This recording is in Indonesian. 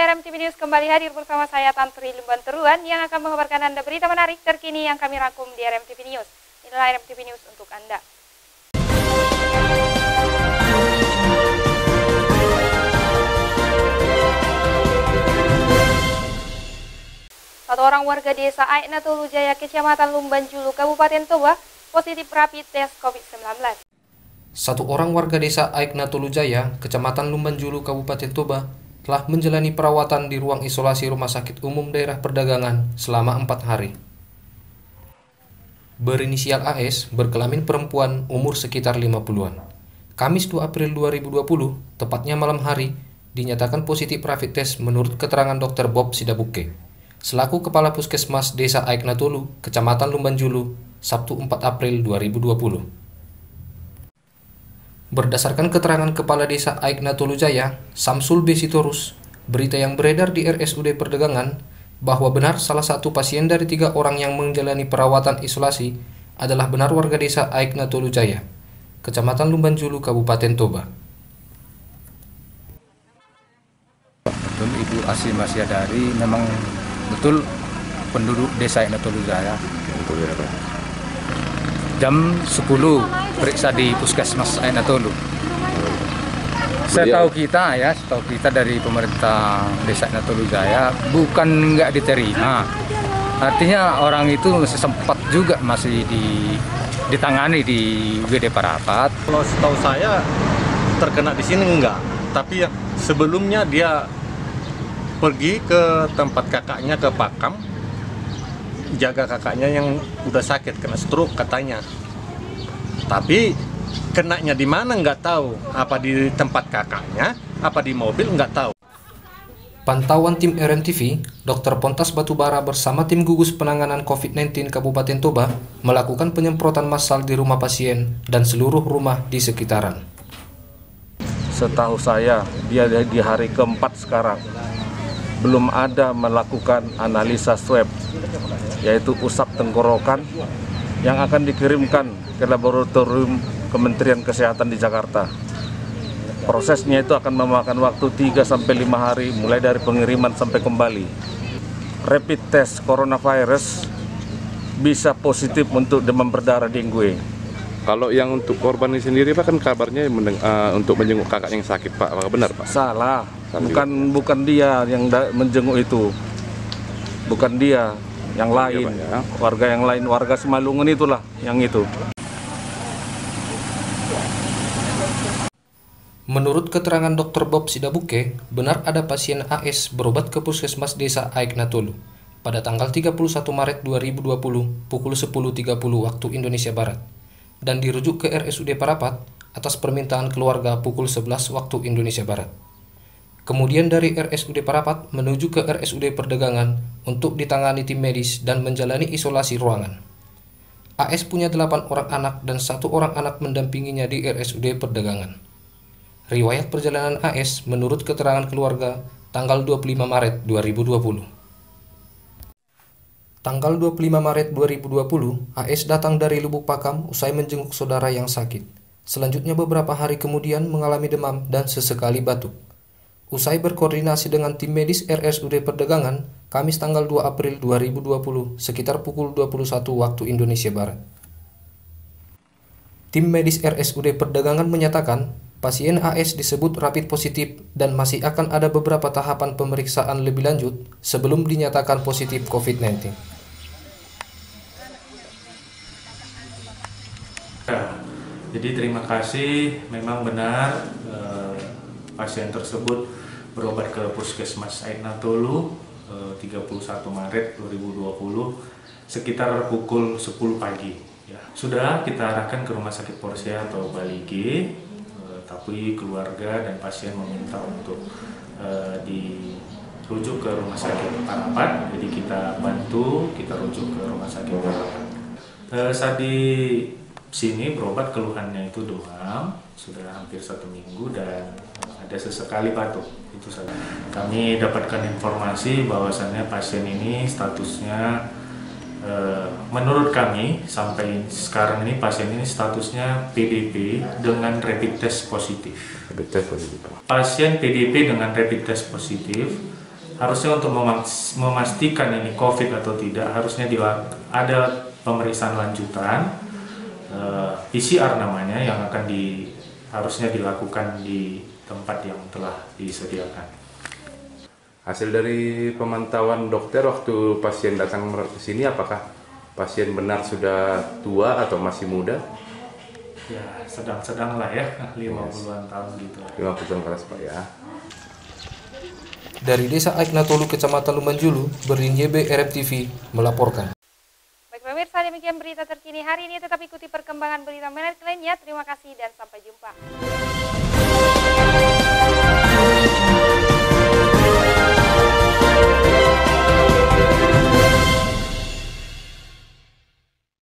RMTV News kembali hadir bersama saya Tantri Limbanteruan yang akan mengabarkan Anda berita menarik terkini yang kami rangkum di RMTV News. Inilah RMTV News untuk Anda. Satu orang warga desa Aekna Tolujaya, Kecamatan Lumban Julu, Kabupaten Toba, positif rapid test COVID-19. Satu orang warga desa Aekna Tolujaya, Kecamatan Lumban Julu, Kabupaten Toba, telah menjalani perawatan di ruang isolasi Rumah Sakit Umum Daerah Perdagangan selama 4 hari. Berinisial AS, berkelamin perempuan, umur sekitar 50-an. Kamis 2 April 2020, tepatnya malam hari, dinyatakan positif rapid test menurut keterangan Dr. Bob Sidabuke, selaku Kepala Puskesmas Desa Aekna Tolu, Kecamatan Lumban Julu, Sabtu 4 April 2020. Berdasarkan keterangan Kepala Desa Aekna Tolujaya, Samsul B. Sitorus, berita yang beredar di RSUD Perdagangan bahwa benar salah satu pasien dari 3 orang yang menjalani perawatan isolasi adalah benar warga desa Aekna Tolujaya, Kecamatan Lumban Julu, Kabupaten Toba. Betul, Ibu Asim Masyadari memang betul penduduk desa Aekna Tolujaya. Jam 10 periksa di Puskesmas Aekna Tolu. Setahu kita dari pemerintah desa Aekna Tolujaya bukan nggak diterima. Artinya orang itu masih sempat juga ditangani di UGD Parapat. Kalau setahu saya terkena di sini enggak, tapi sebelumnya dia pergi ke tempat kakaknya ke Pakam, jaga kakaknya yang udah sakit kena stroke katanya. Tapi kenanya di mana nggak tahu, apa di tempat kakaknya, apa di mobil nggak tahu. Pantauan tim RMTV, Dr. Pontas Batubara bersama tim gugus penanganan COVID-19 Kabupaten Toba melakukan penyemprotan massal di rumah pasien dan seluruh rumah di sekitaran. Setahu saya, dia di hari keempat sekarang belum ada melakukan analisa swab, yaitu usap tenggorokan yang akan dikirimkan ke laboratorium Kementerian Kesehatan di Jakarta. Prosesnya itu akan memakan waktu 3-5 hari mulai dari pengiriman sampai kembali. Rapid test coronavirus bisa positif untuk demam berdarah dengue. Kalau yang untuk korban ini sendiri Pak, kan kabarnya untuk menjenguk kakak yang sakit Pak, apakah benar Pak? Salah, bukan dia yang menjenguk itu, bukan dia, yang lain, ya, Pak, ya. Warga yang lain, warga Simalungun itulah yang itu. Menurut keterangan Dr. Bob Sidabuke, benar ada pasien AS berobat ke Puskesmas Desa Aekna Tolu pada tanggal 31 Maret 2020 pukul 10.30 waktu Indonesia Barat dan dirujuk ke RSUD Parapat atas permintaan keluarga pukul 11 waktu Indonesia Barat. Kemudian dari RSUD Parapat menuju ke RSUD Perdagangan untuk ditangani tim medis dan menjalani isolasi ruangan. AS punya 8 orang anak dan 1 orang anak mendampinginya di RSUD Perdagangan. Riwayat perjalanan AS menurut keterangan keluarga tanggal 25 Maret 2020. Tanggal 25 Maret 2020, AS datang dari Lubuk Pakam usai menjenguk saudara yang sakit. Selanjutnya beberapa hari kemudian mengalami demam dan sesekali batuk. Usai berkoordinasi dengan tim medis RSUD Perdagangan, Kamis tanggal 2 April 2020 sekitar pukul 21 waktu Indonesia Barat. Tim medis RSUD Perdagangan menyatakan pasien AS disebut rapid positif dan masih akan ada beberapa tahapan pemeriksaan lebih lanjut sebelum dinyatakan positif COVID-19. Jadi terima kasih, memang benar pasien tersebut berobat ke Puskesmas Aekna Tolu 31 Maret 2020 sekitar pukul 10 pagi. Ya. Sudah kita arahkan ke Rumah Sakit Porsia atau Baligi, tapi keluarga dan pasien meminta untuk dirujuk ke Rumah Sakit Parapat, jadi kita bantu, kita rujuk ke Rumah Sakit Parapat. Saat di sini berobat keluhannya itu demam, sudah hampir 1 minggu dan ada sesekali batuk. Itu saja. Kami dapatkan informasi bahwasannya pasien ini statusnya menurut kami sampai sekarang ini pasien ini statusnya PDP dengan rapid test positif. Pasien PDP dengan rapid test positif harusnya untuk memastikan ini COVID atau tidak, harusnya ada pemeriksaan lanjutan, PCR namanya, yang akan harusnya dilakukan di tempat yang telah disediakan. Hasil dari pemantauan dokter waktu pasien datang ke sini, apakah pasien benar sudah tua atau masih muda? Ya, sedang-sedang lah ya, 50-an tahun gitu. 50-an kelas Pak ya. Dari Desa Aik Natolu, Kecamatan Lumbanjulu, Berdin YB RMTV melaporkan. Baik pemirsa, demikian berita terkini hari ini. Tetap ikuti perkembangan berita menarik lainnya. Terima kasih dan sampai jumpa.